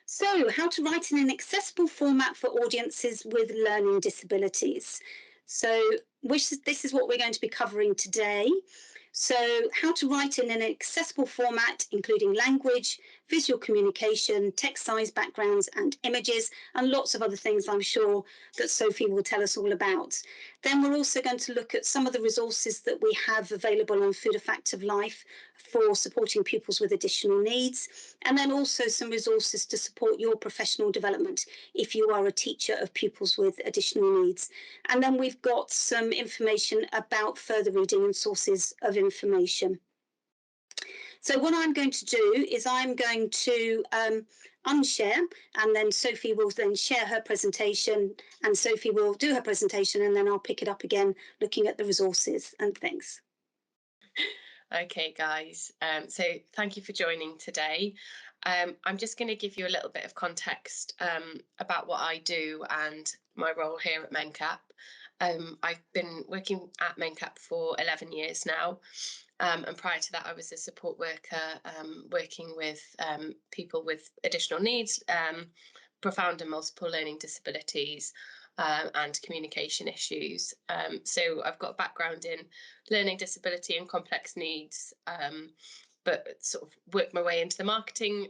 So, how to write in an accessible format for audiences with learning disabilities. So, this is what we're going to be covering today. So, how to write in an accessible format, including language, visual communication, text size backgrounds, and images, and lots of other things I'm sure that Sophie will tell us all about. Then we're also going to look at some of the resources that we have available on Food a Fact of Life for supporting pupils with additional needs, and then also some resources to support your professional development if you are a teacher of pupils with additional needs. And then we've got some information about further reading and sources of information. So what I'm going to do is I'm going to unshare, and then Sophie will then share her presentation, and Sophie will do her presentation, and then I'll pick it up again looking at the resources and things. Okay, guys, so thank you for joining today. I'm just going to give you a little bit of context about what I do and my role here at MenCap. I've been working at MenCap for 11 years now, and prior to that I was a support worker working with people with additional needs, profound and multiple learning disabilities, and communication issues. So I've got a background in learning disability and complex needs, but sort of worked my way into the marketing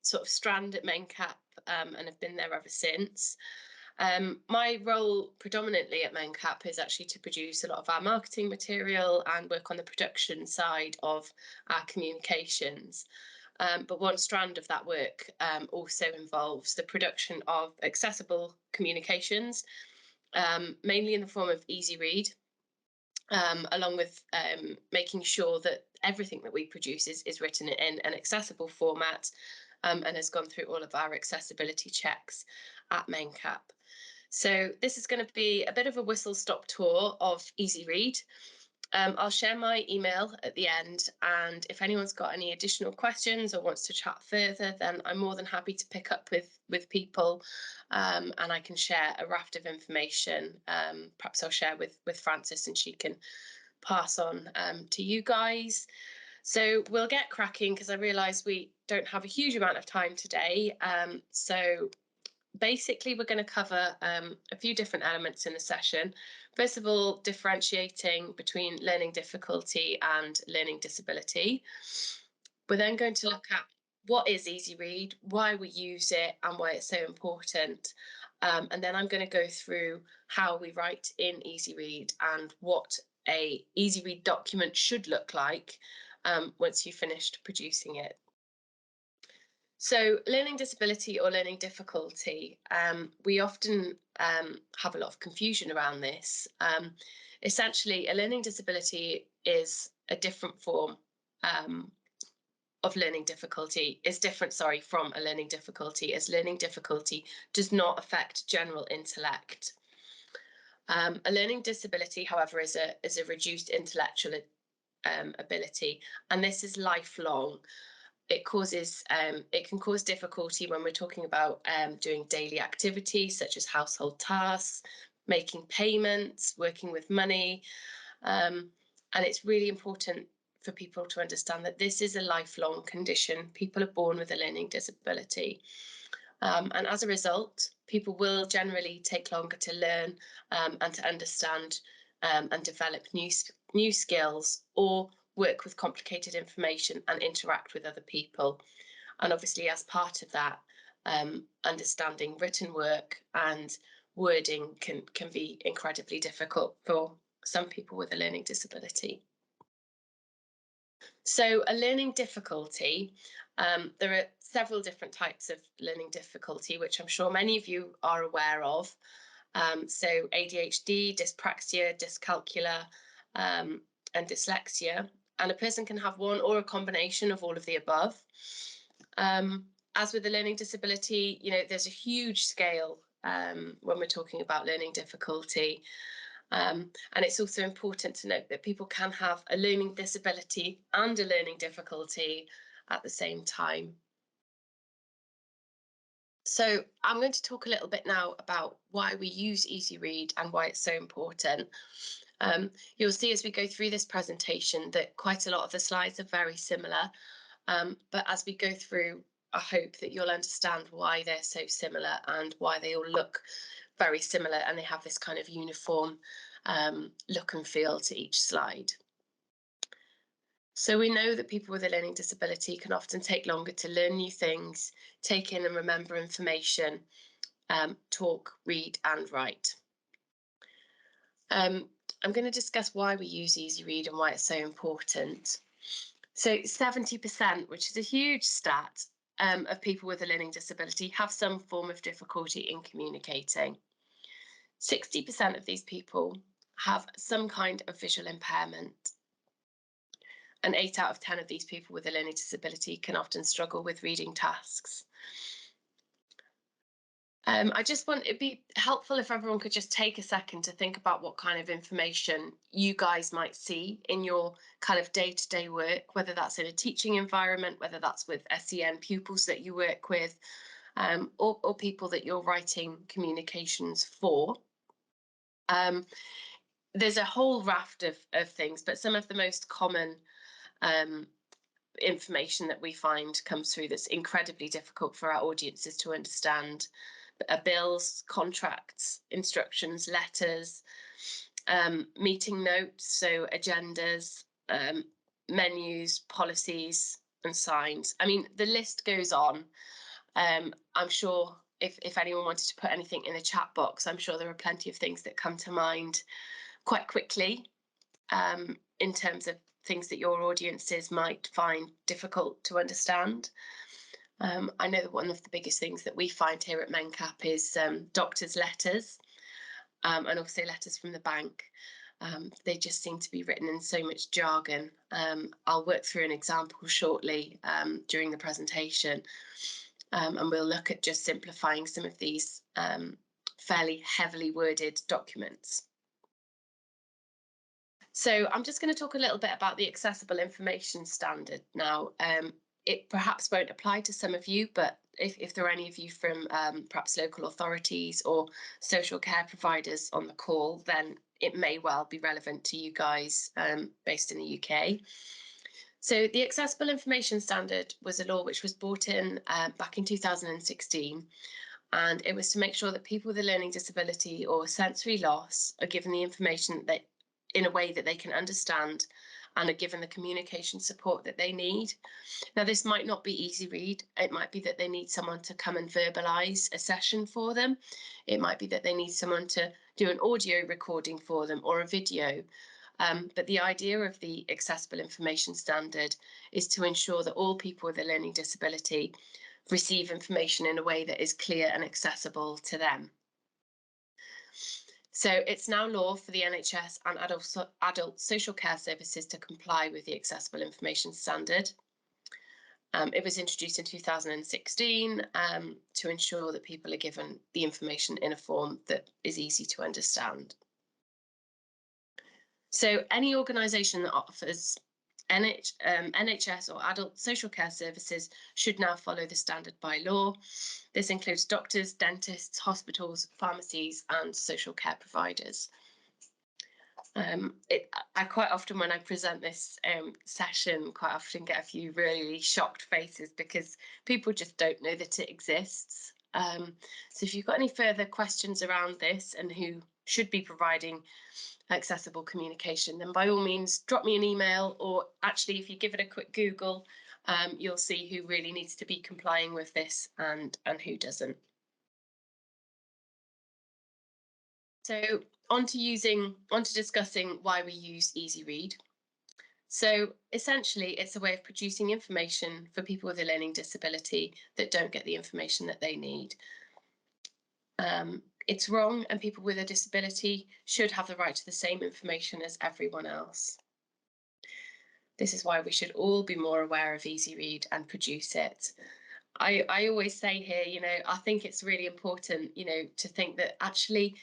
sort of strand at MenCap, and have been there ever since. My role predominantly at MenCap is actually to produce a lot of our marketing material and work on the production side of our communications. But one strand of that work also involves the production of accessible communications, mainly in the form of easy read, along with making sure that everything that we produce is written in an accessible format, and has gone through all of our accessibility checks at MenCap. So this is going to be a bit of a whistle-stop tour of easy read. I'll share my email at the end, and if anyone's got any additional questions or wants to chat further, then I'm more than happy to pick up with people, and I can share a raft of information. Perhaps I'll share with Frances and she can pass on to you guys. So we'll get cracking because I realise we don't have a huge amount of time today. So basically we're going to cover a few different elements in the session. First of all, differentiating between learning difficulty and learning disability. We're then going to look at what is easy read, why we use it and why it's so important. And then I'm going to go through how we write in easy read and what a easy read document should look like once you've finished producing it. So learning disability or learning difficulty, we often have a lot of confusion around this. Essentially, a learning disability is a different form of learning difficulty, from a learning difficulty, as learning difficulty does not affect general intellect. A learning disability, however, is a reduced intellectual ability, and this is lifelong. It can cause difficulty when we're talking about doing daily activities such as household tasks, making payments, working with money. And it's really important for people to understand that this is a lifelong condition. People are born with a learning disability. And as a result, people will generally take longer to learn and to understand and develop new skills, or work with complicated information and interact with other people. And obviously, as part of that, understanding written work and wording can be incredibly difficult for some people with a learning disability. So a learning difficulty, there are several different types of learning difficulty, which I'm sure many of you are aware of. So ADHD, dyspraxia, dyscalculia, and dyslexia. And a person can have one or a combination of all of the above. As with the learning disability, there's a huge scale when we're talking about learning difficulty. And it's also important to note that people can have a learning disability and a learning difficulty at the same time. So I'm going to talk a little bit now about why we use easy read and why it's so important. You'll see as we go through this presentation that quite a lot of the slides are very similar, but as we go through, I hope that you'll understand why they're so similar and why they all look very similar, and they have this kind of uniform look and feel to each slide. So we know that people with a learning disability can often take longer to learn new things, take in and remember information, talk, read and write. I'm going to discuss why we use Easy Read and why it's so important. So 70%, which is a huge stat, of people with a learning disability have some form of difficulty in communicating. 60% of these people have some kind of visual impairment. And 8 out of 10 of these people with a learning disability can often struggle with reading tasks. I just want it'd be helpful if everyone could just take a second to think about what kind of information you guys might see in your kind of day-to-day work, whether that's in a teaching environment, whether that's with SEN pupils that you work with, or people that you're writing communications for. There's a whole raft of things, but some of the most common information that we find comes through that's incredibly difficult for our audiences to understand. Bills, contracts, instructions, letters, meeting notes, so agendas, menus, policies and signs. I mean, the list goes on. I'm sure if anyone wanted to put anything in the chat box, I'm sure there are plenty of things that come to mind quite quickly, in terms of things that your audiences might find difficult to understand. I know that one of the biggest things that we find here at MenCap is doctors' letters, and also letters from the bank. They just seem to be written in so much jargon. I'll work through an example shortly during the presentation, and we'll look at just simplifying some of these fairly heavily worded documents. So I'm just going to talk a little bit about the Accessible Information Standard now. It perhaps won't apply to some of you, but if there are any of you from perhaps local authorities or social care providers on the call, then it may well be relevant to you guys based in the UK. So the Accessible Information Standard was a law which was brought in back in 2016, and it was to make sure that people with a learning disability or sensory loss are given the information that in a way that they can understand and are given the communication support that they need. Now, this might not be Easy Read. It might be that they need someone to come and verbalise a session for them. It might be that they need someone to do an audio recording for them or a video. But the idea of the Accessible Information Standard is to ensure that all people with a learning disability receive information in a way that is clear and accessible to them. So it's now law for the NHS and adult social care services to comply with the Accessible Information Standard. It was introduced in 2016 to ensure that people are given the information in a form that is easy to understand. So any organisation that offers NHS or adult social care services should now follow the standard by law. This includes doctors, dentists, hospitals, pharmacies and social care providers. I quite often, when I present this session, quite often get a few really shocked faces because people just don't know that it exists. So if you've got any further questions around this and who should be providing accessible communication, then by all means drop me an email, or actually if you give it a quick Google, you'll see who really needs to be complying with this and who doesn't. So on to discussing why we use Easy Read. So essentially it's a way of producing information for people with a learning disability that don't get the information that they need. It's wrong, and people with a disability should have the right to the same information as everyone else. This is why we should all be more aware of Easy Read and produce it. I always say here, I think it's really important, to think that actually,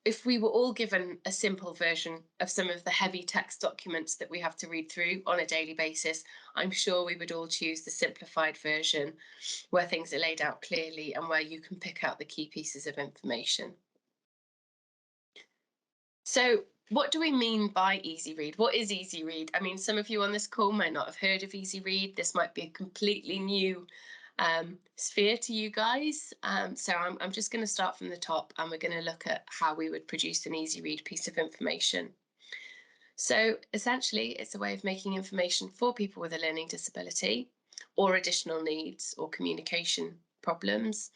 if we were all given a simple version of some of the heavy text documents that we have to read through on a daily basis, I'm sure we would all choose the simplified version where things are laid out clearly and where you can pick out the key pieces of information. So what do we mean by Easy Read? What is Easy Read? I mean, some of you on this call might not have heard of Easy Read. This might be a completely new sphere to you guys. So I'm just going to start from the top, and we're going to look at how we would produce an easy read piece of information. So essentially, it's a way of making information for people with a learning disability or additional needs or communication problems.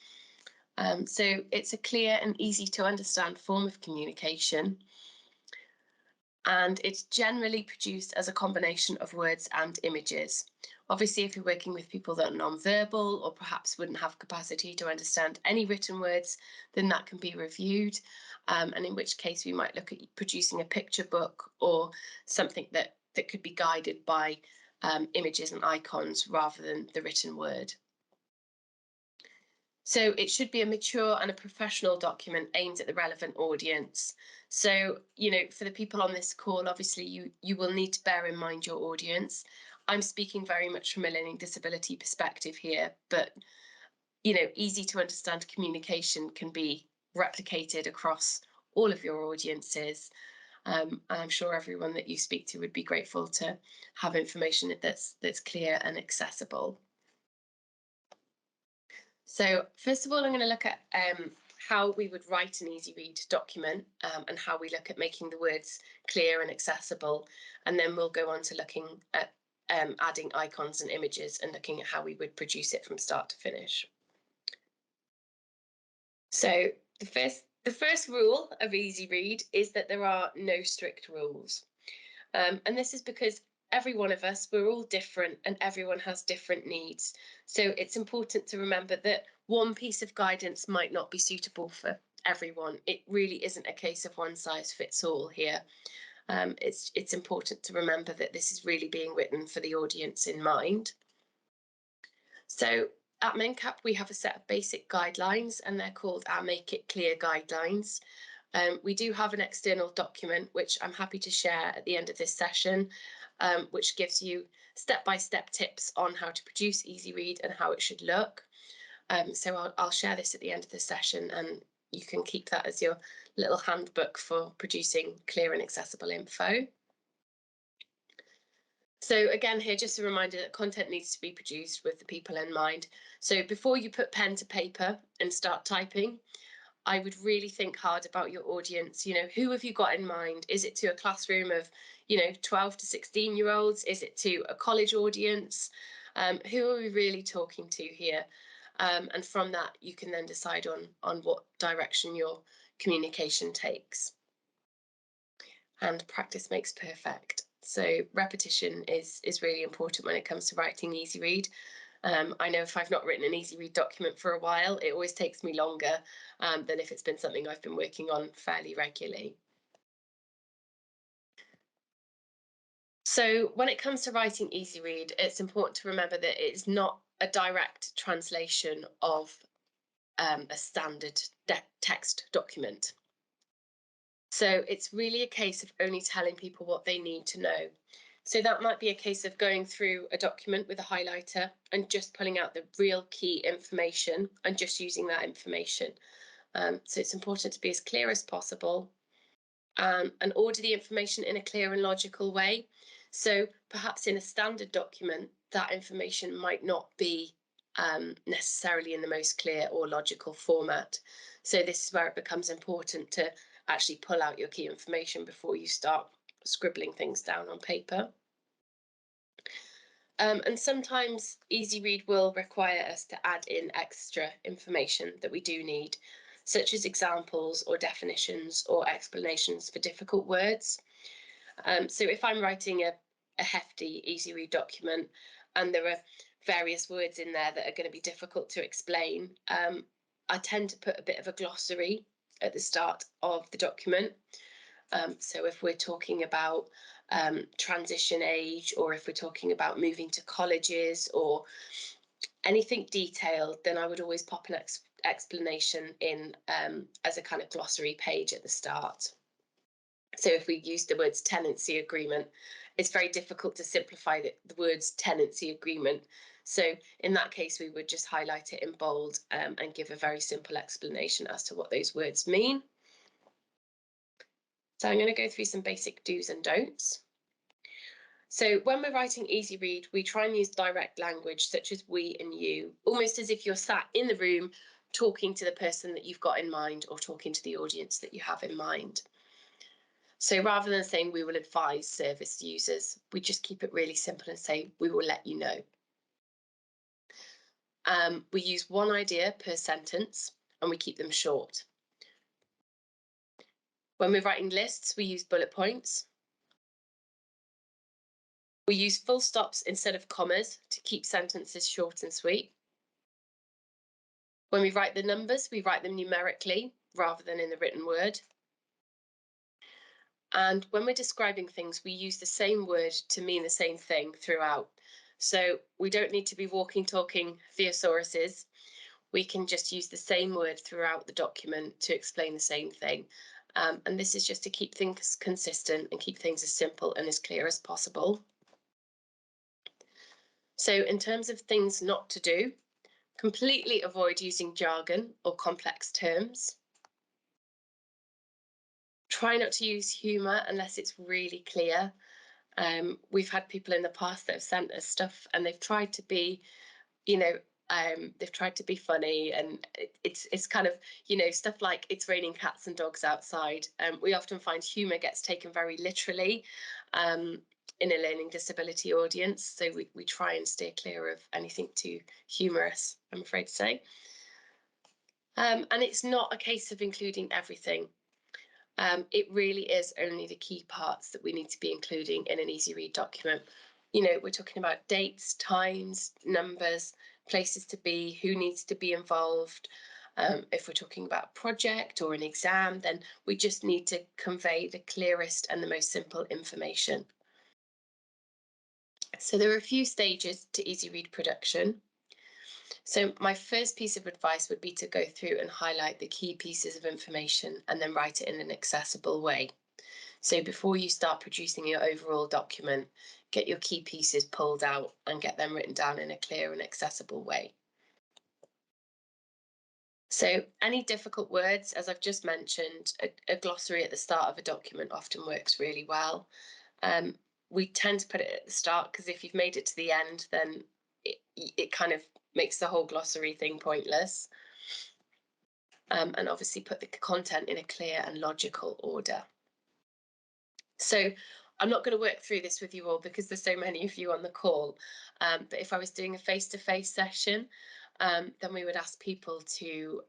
So it's a clear and easy to understand form of communication, and it's generally produced as a combination of words and images. Obviously, if you're working with people that are non-verbal or perhaps wouldn't have capacity to understand any written words, then that can be reviewed, and in which case we might look at producing a picture book or something that could be guided by images and icons rather than the written word. So it should be a mature and a professional document aimed at the relevant audience. So, for the people on this call, obviously you will need to bear in mind your audience. I'm speaking very much from a learning disability perspective here, but, easy to understand communication can be replicated across all of your audiences. And I'm sure everyone that you speak to would be grateful to have information that's clear and accessible. So first of all, I'm going to look at how we would write an easy read document, and how we look at making the words clear and accessible. And then we'll go on to looking at adding icons and images and looking at how we would produce it from start to finish. So the first rule of easy read is that there are no strict rules. And this is because every one of us, we're all different and everyone has different needs. So it's important to remember that one piece of guidance might not be suitable for everyone. It really isn't a case of one size fits all here. It's important to remember that this is really being written for the audience in mind. So at MenCap, we have a set of basic guidelines, and they're called our Make It Clear guidelines. We do have an external document, which I'm happy to share at the end of this session, which gives you step-by-step tips on how to produce easy read and how it should look. So I'll share this at the end of the session, and you can keep that as your little handbook for producing clear and accessible info. So again, here, just a reminder that content needs to be produced with the people in mind. So before you put pen to paper and start typing, I would really think hard about your audience. Who have you got in mind? Is it to a classroom of, 12 to 16-year-olds? Is it to a college audience? Who are we really talking to here? And from that, you can then decide on what direction your communication takes. And practice makes perfect. So repetition is really important when it comes to writing easy read. I know if I've not written an easy read document for a while, it always takes me longer than if it's been something I've been working on fairly regularly. So when it comes to writing easy read, it's important to remember that it's not a direct translation of a standard text document. So it's really a case of only telling people what they need to know. So that might be a case of going through a document with a highlighter and just pulling out the real key information and just using that information. So it's important to be as clear as possible, and order the information in a clear and logical way. So perhaps in a standard document, that information might not be necessarily in the most clear or logical format. So this is where it becomes important to actually pull out your key information before you start scribbling things down on paper. And sometimes easy read will require us to add in extra information that we do need, such as examples or definitions or explanations for difficult words. So if I'm writing a hefty easy read document and there are various words in there that are going to be difficult to explain, I tend to put a bit of a glossary at the start of the document. So if we're talking about transition age, or if we're talking about moving to colleges or anything detailed, then I would always pop an explanation in as a kind of glossary page at the start. So if we use the words tenancy agreement, it's very difficult to simplify the words tenancy agreement. So in that case, we would just highlight it in bold and give a very simple explanation as to what those words mean. So I'm going to go through some basic do's and don'ts. So when we're writing easy read, we try and use direct language such as we and you, almost as if you're sat in the room talking to the person that you've got in mind or talking to the audience that you have in mind. So rather than saying we will advise service users, we just keep it really simple and say we will let you know. We use one idea per sentence and we keep them short. When we're writing lists, we use bullet points. We use full stops instead of commas to keep sentences short and sweet. When we write the numbers, we write them numerically rather than in the written word. And when we're describing things, we use the same word to mean the same thing throughout. So we don't need to be walking, talking thesauruses. We can just use the same word throughout the document to explain the same thing. And this is just to keep things consistent and keep things as simple and as clear as possible. So in terms of things not to do, completely avoid using jargon or complex terms. Try not to use humour unless it's really clear. We've had people in the past that have sent us stuff and they've tried to be, they've tried to be funny, and it's kind of, stuff like it's raining cats and dogs outside. We often find humour gets taken very literally in a learning disability audience, so we try and steer clear of anything too humorous, I'm afraid to say. And it's not a case of including everything. It really is only the key parts that we need to be including in an easy read document. We're talking about dates, times, numbers, places to be, who needs to be involved. If we're talking about a project or an exam, then we just need to convey the clearest and the most simple information. So there are a few stages to easy read production. So my first piece of advice would be to go through and highlight the key pieces of information and then write it in an accessible way. So before you start producing your overall document, get your key pieces pulled out and get them written down in a clear and accessible way. So any difficult words, as I've just mentioned, a glossary at the start of a document often works really well. We tend to put it at the start because if you've made it to the end, then it kind of makes the whole glossary thing pointless. And obviously put the content in a clear and logical order. So I'm not going to work through this with you all because there's so many of you on the call. But if I was doing a face-to-face session, then we would ask people to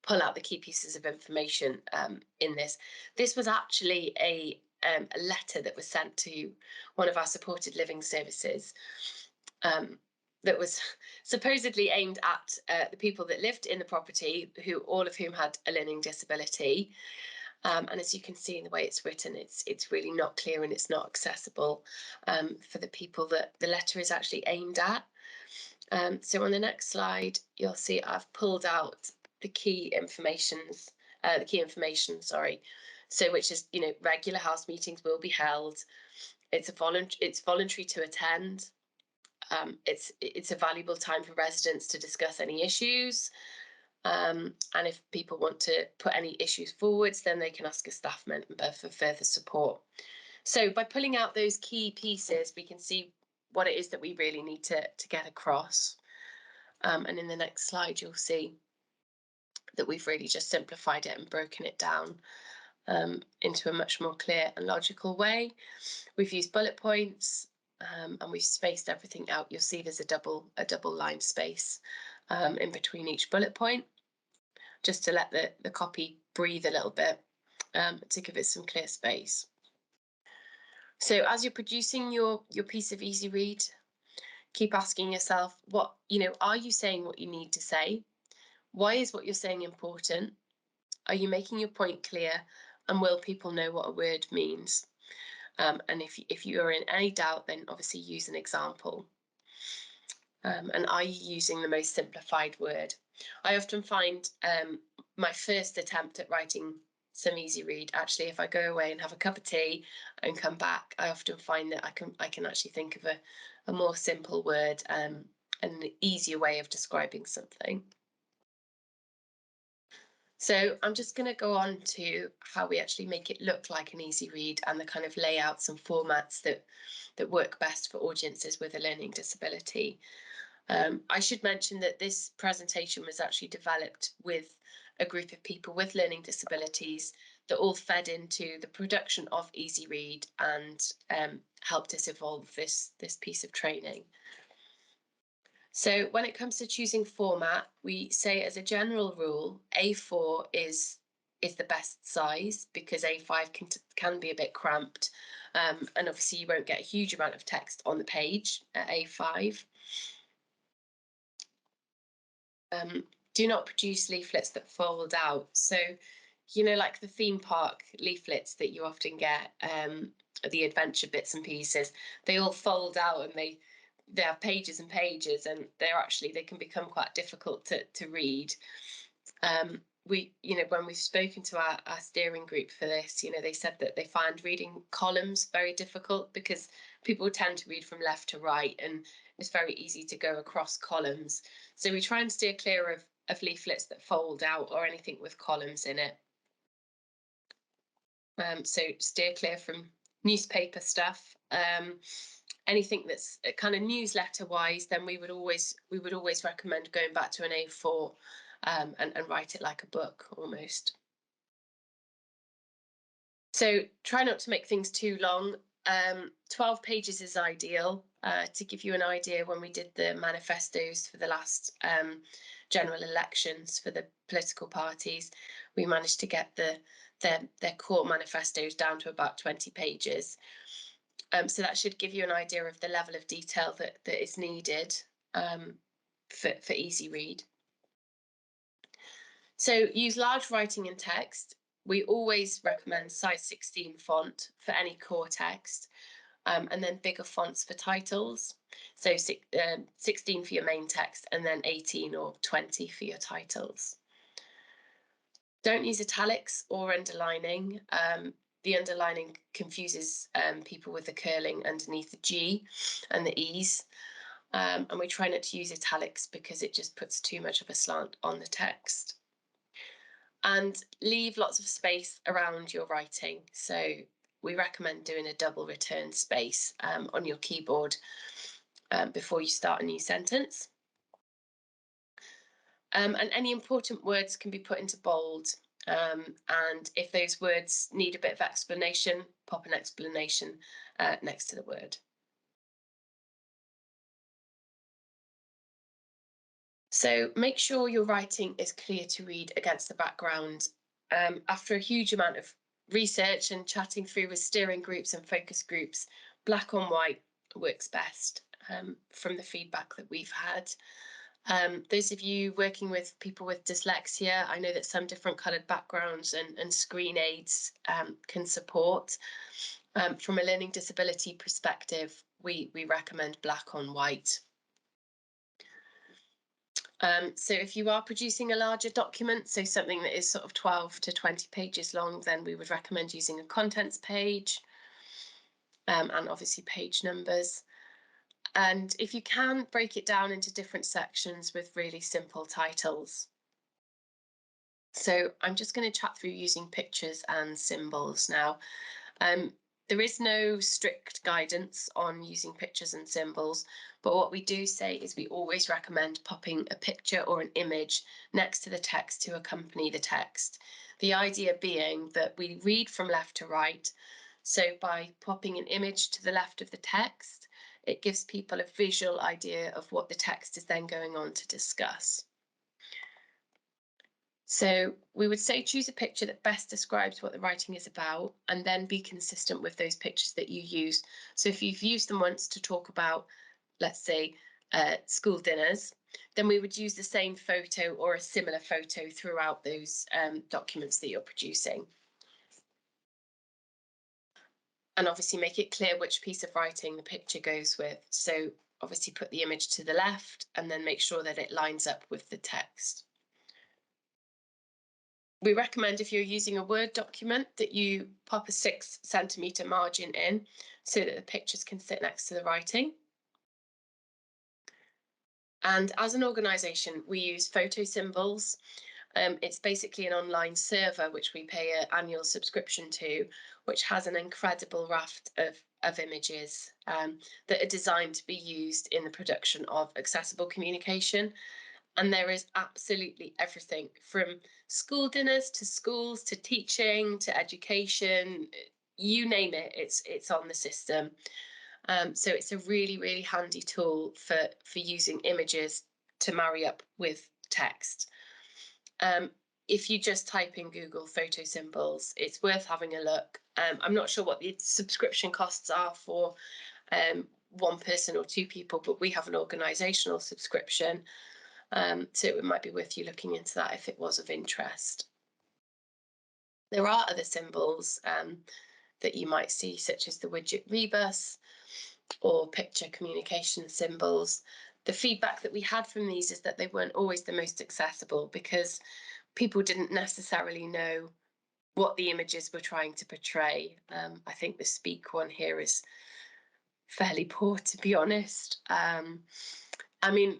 pull out the key pieces of information in this. This was actually a letter that was sent to one of our supported living services that was supposedly aimed at the people that lived in the property, all of whom had a learning disability. And as you can see in the way it's written, it's really not clear and it's not accessible for the people that the letter is actually aimed at. So on the next slide, you'll see I've pulled out the key information, So which is, regular house meetings will be held. It's voluntary to attend. It's a valuable time for residents to discuss any issues. And if people want to put any issues forwards, then they can ask a staff member for further support. So by pulling out those key pieces, we can see what it is that we really need to get across. And in the next slide, you'll see that we've really just simplified it and broken it down into a much more clear and logical way. We've used bullet points and we've spaced everything out. You'll see there's a double line space in between each bullet point, just to let the copy breathe a little bit, to give it some clear space. So as you're producing your piece of easy read, keep asking yourself, are you saying what you need to say? Why is what you're saying important? Are you making your point clear? And will people know what a word means? And if you are in any doubt, then obviously use an example. And are you using the most simplified word? I often find my first attempt at writing some easy read, actually, if I go away and have a cup of tea and come back, I often find that I can actually think of a more simple word and an easier way of describing something. So I'm just going to go on to how we actually make it look like an easy read and the kind of layouts and formats that work best for audiences with a learning disability. I should mention that this presentation was actually developed with a group of people with learning disabilities that all fed into the production of Easy Read and helped us evolve this piece of training. So when it comes to choosing format, we say as a general rule, A4 is the best size because A5 can be a bit cramped, and obviously you won't get a huge amount of text on the page at A5. Do not produce leaflets that fold out. So, you know, like the theme park leaflets that you often get, the adventure bits and pieces, they all fold out and they have pages and pages, and they can become quite difficult to read. When we've spoken to our steering group for this, they said that they find reading columns very difficult because people tend to read from left to right, and it's very easy to go across columns. So we try and steer clear of leaflets that fold out or anything with columns in it. So steer clear from newspaper stuff. Anything that's kind of newsletter wise, then we would always recommend going back to an A4 and write it like a book almost. So try not to make things too long. 12 pages is ideal. To give you an idea, when we did the manifestos for the last general elections for the political parties, we managed to get their core manifestos down to about 20 pages. So that should give you an idea of the level of detail that is needed for Easy Read. So use large writing and text. We always recommend size 16 font for any core text, and then bigger fonts for titles. So 16 for your main text and then 18 or 20 for your titles. Don't use italics or underlining. The underlining confuses people with the curling underneath the G and the E's. And we try not to use italics because it just puts too much of a slant on the text. And leave lots of space around your writing. So we recommend doing a double return space on your keyboard before you start a new sentence. And any important words can be put into bold. And if those words need a bit of explanation, pop an explanation next to the word. So make sure your writing is clear to read against the background. After a huge amount of research and chatting through with steering groups and focus groups, black on white works best from the feedback that we've had. Those of you working with people with dyslexia, I know that some different coloured backgrounds and screen aids can support. From a learning disability perspective, we recommend black on white. So if you are producing a larger document, so something that is sort of 12 to 20 pages long, then we would recommend using a contents page and obviously page numbers. And if you can, break it down into different sections with really simple titles. So I'm just going to chat through using pictures and symbols now. There is no strict guidance on using pictures and symbols, but what we do say is we always recommend popping a picture or an image next to the text to accompany the text. The idea being that we read from left to right, so by popping an image to the left of the text, it gives people a visual idea of what the text is then going on to discuss. So we would say choose a picture that best describes what the writing is about, and then be consistent with those pictures that you use. So if you've used them once to talk about, let's say, school dinners, then we would use the same photo or a similar photo throughout those documents that you're producing. And obviously make it clear which piece of writing the picture goes with. So obviously put the image to the left and then make sure that it lines up with the text. We recommend if you're using a Word document that you pop a 6 centimetre margin in so that the pictures can sit next to the writing. And as an organisation, we use photo symbols. It's basically an online server which we pay an annual subscription to, which has an incredible raft of images that are designed to be used in the production of accessible communication. And there is absolutely everything from school dinners to schools to teaching to education, you name it, it's on the system. So it's a really, really handy tool for using images to marry up with text. If you just type in Google photo symbols, it's worth having a look. I'm not sure what the subscription costs are for one person or two people, but we have an organisational subscription. So it might be worth you looking into that if it was of interest. There are other symbols that you might see, such as the widget rebus or picture communication symbols. The feedback that we had from these is that they weren't always the most accessible because people didn't necessarily know what the images were trying to portray. I think the speak one here is fairly poor, to be honest. I mean,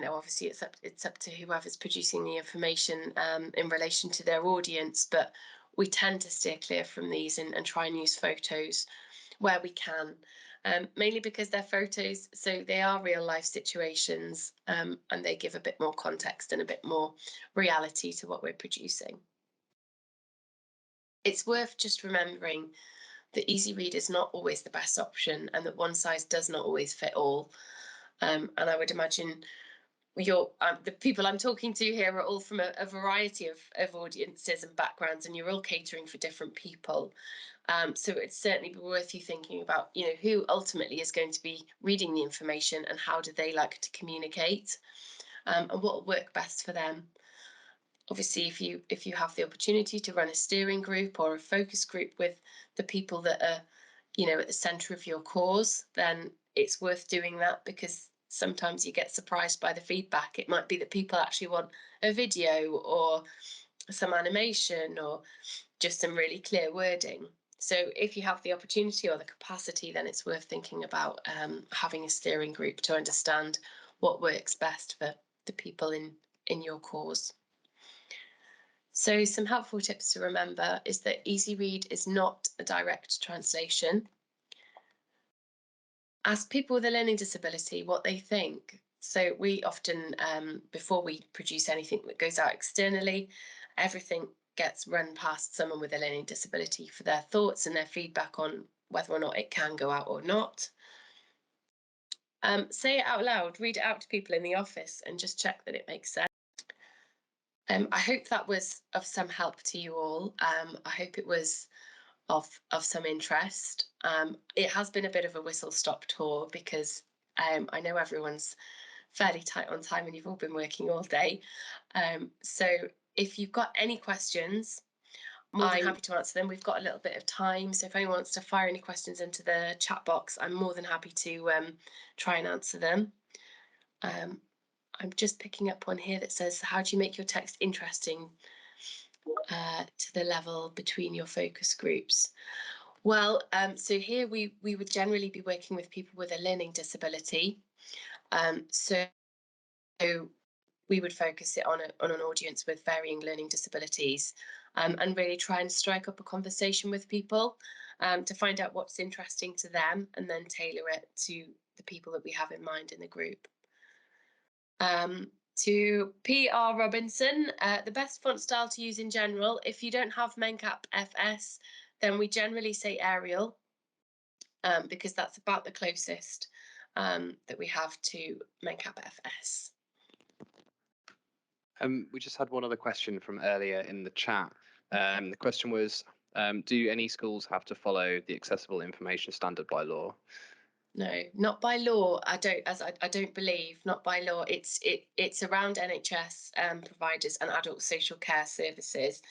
obviously it's up to whoever's producing the information in relation to their audience, but we tend to steer clear from these and try and use photos where we can, mainly because they're photos, so they are real life situations, and they give a bit more context and a bit more reality to what we're producing. It's worth just remembering that Easy Read is not always the best option and that one size does not always fit all. And I would imagine the people I'm talking to here are all from a variety of audiences and backgrounds, and you're all catering for different people. So it'd certainly be worth you thinking about, who ultimately is going to be reading the information and how do they like to communicate, and what will work best for them. Obviously, if you have the opportunity to run a steering group or a focus group with the people that are, at the centre of your cause, then it's worth doing that because sometimes you get surprised by the feedback. It might be that people actually want a video or some animation or just some really clear wording. So if you have the opportunity or the capacity, then it's worth thinking about having a steering group to understand what works best for the people in your cause. So some helpful tips to remember is that Easy Read is not a direct translation. Ask people with a learning disability what they think. So we often, before we produce anything that goes out externally, everything gets run past someone with a learning disability for their thoughts and their feedback on whether or not it can go out or not. Say it out loud, read it out to people in the office and just check that it makes sense. I hope that was of some help to you all. I hope it was of some interest. It has been a bit of a whistle-stop tour because I know everyone's fairly tight on time and you've all been working all day. So if you've got any questions, I'm more than happy to answer them. We've got a little bit of time, so if anyone wants to fire any questions into the chat box, I'm more than happy to try and answer them. I'm just picking up one here that says, how do you make your text interesting to the level between your focus groups? Well, so here we would generally be working with people with a learning disability. So we would focus it on an audience with varying learning disabilities, and really try and strike up a conversation with people to find out what's interesting to them and then tailor it to the people that we have in mind in the group. To PR Robinson, the best font style to use in general, if you don't have MenCap FS, then we generally say Arial, because that's about the closest that we have to MenCap FS. We just had one other question from earlier in the chat. The question was, do any schools have to follow the Accessible Information Standard by law? No, not by law. I don't believe, not by law. It's around NHS providers and adult social care services.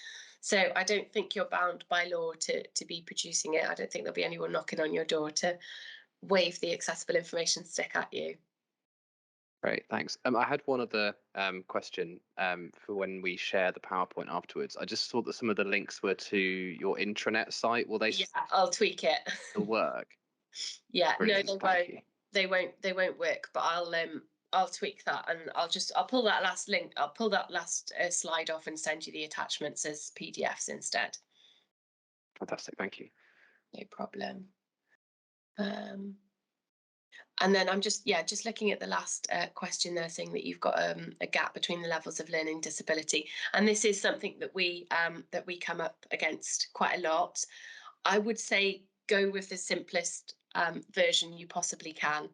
So I don't think you're bound by law to be producing it. I don't think there'll be anyone knocking on your door to wave the accessible information stick at you. Great, thanks. I had one other question for when we share the PowerPoint afterwards. I just thought that some of the links were to your intranet site. Will they I'll tweak it. still work? Yeah, Brilliant, no, they won't. They won't work, but I'll tweak that, and I'll pull that last link. I'll pull that last slide off and send you the attachments as PDFs instead. Fantastic, thank you. No problem. And then I'm just looking at the last question there, saying that you've got a gap between the levels of learning disability, and this is something that we come up against quite a lot. I would say go with the simplest version you possibly can.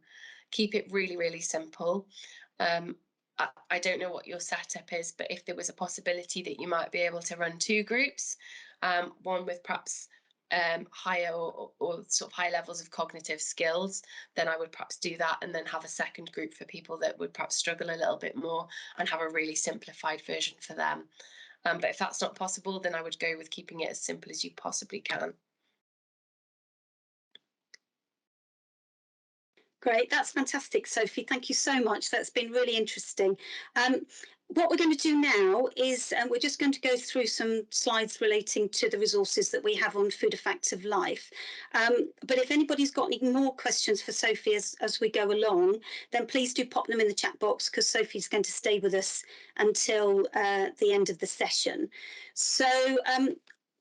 Keep it really, really simple. I don't know what your setup is, but if there was a possibility that you might be able to run 2 groups, one with perhaps higher or sort of high levels of cognitive skills, then I would perhaps do that, and then have a second group for people that would perhaps struggle a little bit more and have a really simplified version for them. But if that's not possible, then I would go with keeping it as simple as you possibly can. Great, that's fantastic, Sophie. Thank you so much. That's been really interesting. What we're going to do now is we're just going to go through some slides relating to the resources that we have on Food Facts of Life. But if anybody's got any more questions for Sophie as we go along, then please do pop them in the chat box, because Sophie's going to stay with us until the end of the session. So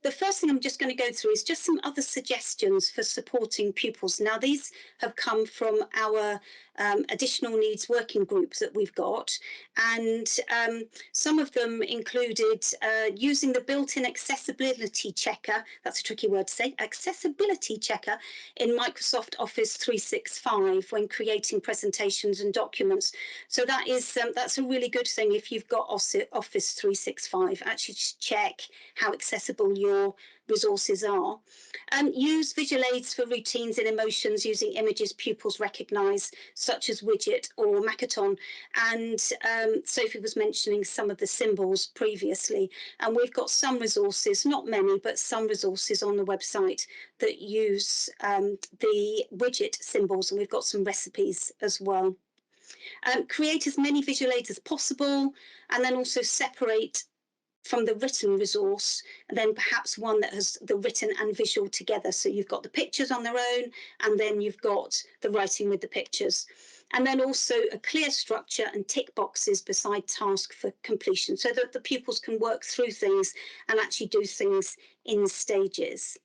the first thing I'm just going to go through is just some other suggestions for supporting pupils. Now, these have come from our additional needs working group that we've got, and some of them included using the built-in accessibility checker, that's a tricky word to say, accessibility checker in Microsoft Office 365 when creating presentations and documents. So that is that's a really good thing if you've got Office 365. Actually just check how accessible your resources are. Use visual aids for routines and emotions using images pupils recognise, such as Widget or Makaton. And Sophie was mentioning some of the symbols previously, and we've got some resources, not many, but some resources on the website that use the widget symbols, and we've got some recipes as well. Create as many visual aids as possible, and then also separate from the written resource, and then perhaps one that has the written and visual together. So you've got the pictures on their own, and then you've got the writing with the pictures. And then also a clear structure and tick boxes beside task for completion, so that the pupils can work through things and actually do things in stages.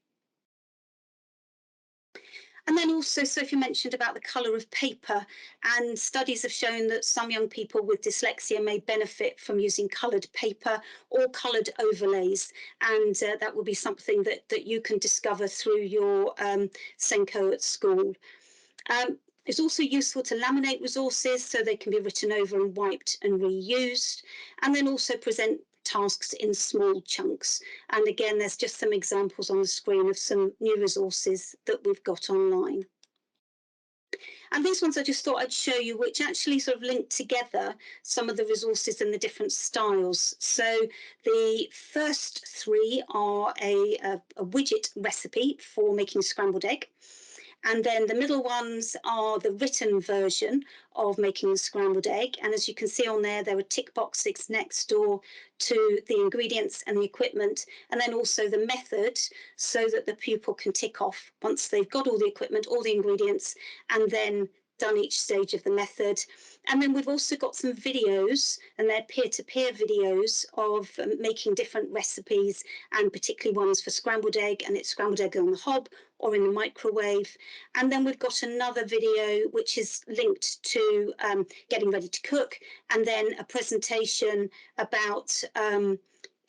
And then also, Sophie mentioned about the colour of paper, and studies have shown that some young people with dyslexia may benefit from using coloured paper or coloured overlays, and that will be something that you can discover through your Senko at school. It's also useful to laminate resources so they can be written over and wiped and reused, and then also present tasks in small chunks. And again, there's just some examples on the screen of some new resources that we've got online. And these ones I just thought I'd show you, which actually sort of link together some of the resources and the different styles. So the first 3 are a widget recipe for making scrambled egg. And then the middle ones are the written version of making a scrambled egg. And as you can see on there, there are tick boxes next door to the ingredients and the equipment, and then also the method, so that the pupil can tick off once they've got all the equipment, all the ingredients, and then done each stage of the method. And then we've also got some videos, and they're peer-to-peer videos of making different recipes, and particularly ones for scrambled egg, and it's scrambled egg on the hob or in the microwave. And then we've got another video which is linked to getting ready to cook, and then a presentation about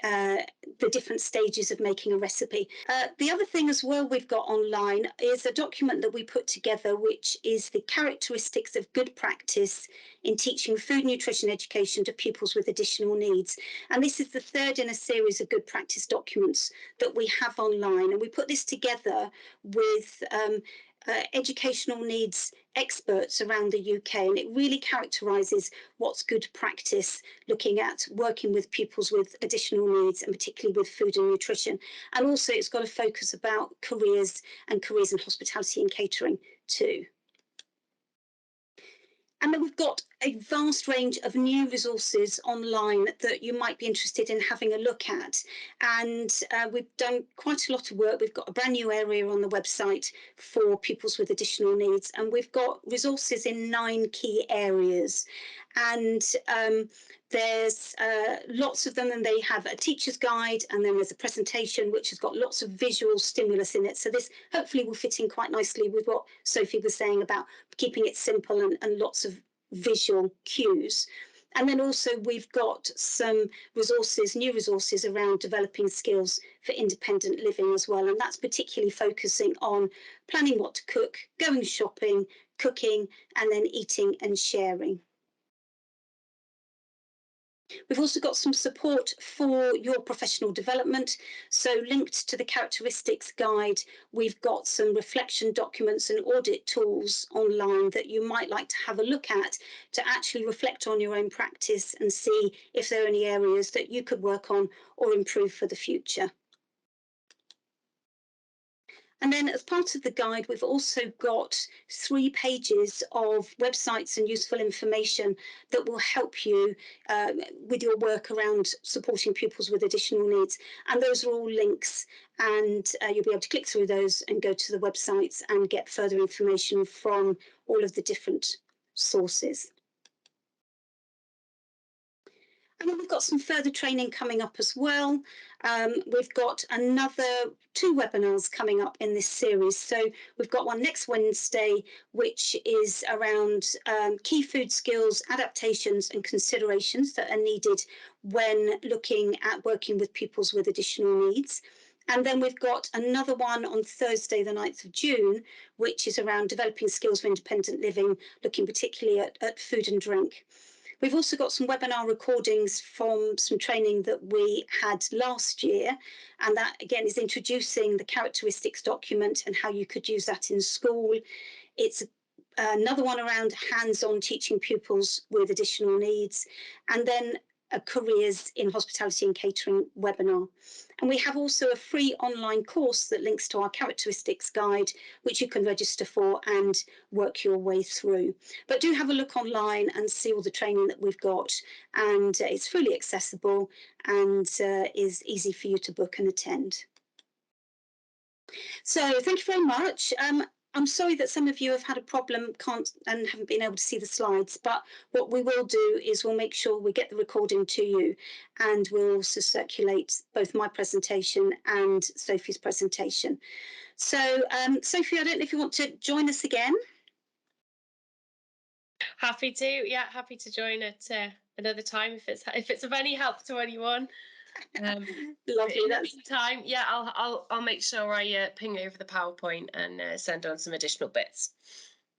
the different stages of making a recipe. The other thing as well we've got online is a document that we put together, which is the characteristics of good practice in teaching food nutrition education to pupils with additional needs. And this is the 3rd in a series of good practice documents that we have online. And we put this together with educational needs experts around the UK, and it really characterises what's good practice looking at working with pupils with additional needs, and particularly with food and nutrition. And also it's got a focus about careers, and careers in hospitality and catering too. And then we've got a vast range of new resources online that you might be interested in having a look at. And we've done quite a lot of work. We've got a brand new area on the website for pupils with additional needs. And we've got resources in 9 key areas. And there's lots of them, and they have a teacher's guide, and then there's a presentation which has got lots of visual stimulus in it. So this hopefully will fit in quite nicely with what Sophie was saying about keeping it simple and lots of visual cues. And then also we've got some resources, new resources around developing skills for independent living as well. And that's particularly focusing on planning what to cook, going shopping, cooking, and then eating and sharing. We've also got some support for your professional development. So linked to the characteristics guide, we've got some reflection documents and audit tools online that you might like to have a look at to actually reflect on your own practice and see if there are any areas that you could work on or improve for the future. And then as part of the guide, we've also got 3 pages of websites and useful information that will help you with your work around supporting pupils with additional needs. And those are all links, and you'll be able to click through those and go to the websites and get further information from all of the different sources. And then we've got some further training coming up as well. We've got another 2 webinars coming up in this series. So we've got one next Wednesday, which is around key food skills, adaptations and considerations that are needed when looking at working with pupils with additional needs. And then we've got another one on Thursday, the 9th of June, which is around developing skills for independent living, looking particularly at food and drink. We've also got some webinar recordings from some training that we had last year, and that again is introducing the characteristics document and how you could use that in school. It's another one around hands-on teaching pupils with additional needs, and then a careers in hospitality and catering webinar. And we have also a free online course that links to our characteristics guide, which you can register for and work your way through. But do have a look online and see all the training that we've got. And it's fully accessible and is easy for you to book and attend. So thank you very much. I'm sorry that some of you have had a problem and haven't been able to see the slides, but what we will do is we'll make sure we get the recording to you, and we'll also circulate both my presentation and Sophie's presentation. So Sophie, I don't know if you want to join us again. Happy to, yeah, happy to join at another time if it's of any help to anyone. Lovely. In the meantime, yeah, I'll make sure I ping over the PowerPoint and send on some additional bits.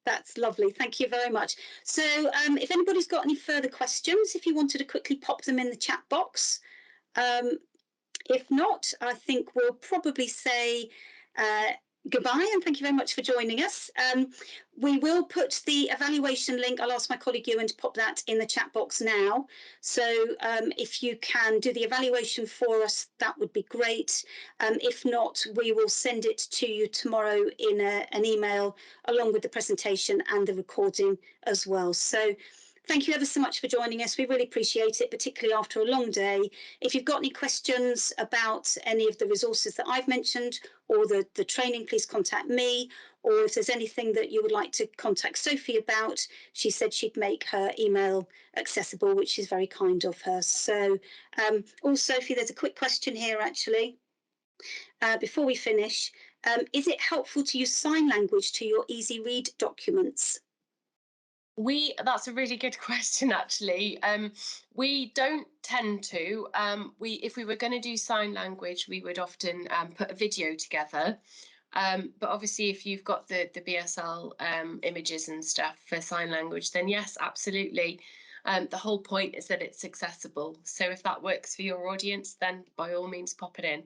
That's lovely. Thank you very much. So if anybody's got any further questions, if you wanted to quickly pop them in the chat box. If not, I think we'll probably say goodbye and thank you very much for joining us. We will put the evaluation link. I'll ask my colleague Ewan to pop that in the chat box now. So if you can do the evaluation for us, that would be great. If not, we will send it to you tomorrow in an email along with the presentation and the recording as well. So thank you ever so much for joining us. We really appreciate it, particularly after a long day. If you've got any questions about any of the resources that I've mentioned or the training, please contact me. Or if there's anything that you would like to contact Sophie about, she said she'd make her email accessible, which is very kind of her. So, Sophie, there's a quick question here, actually, before we finish. Is it helpful to use sign language to your easy read documents? That's a really good question, actually. We don't tend to. If we were going to do sign language, we would often put a video together. But obviously, if you've got the BSL images and stuff for sign language, then yes, absolutely. The whole point is that it's accessible. So if that works for your audience, then by all means, pop it in.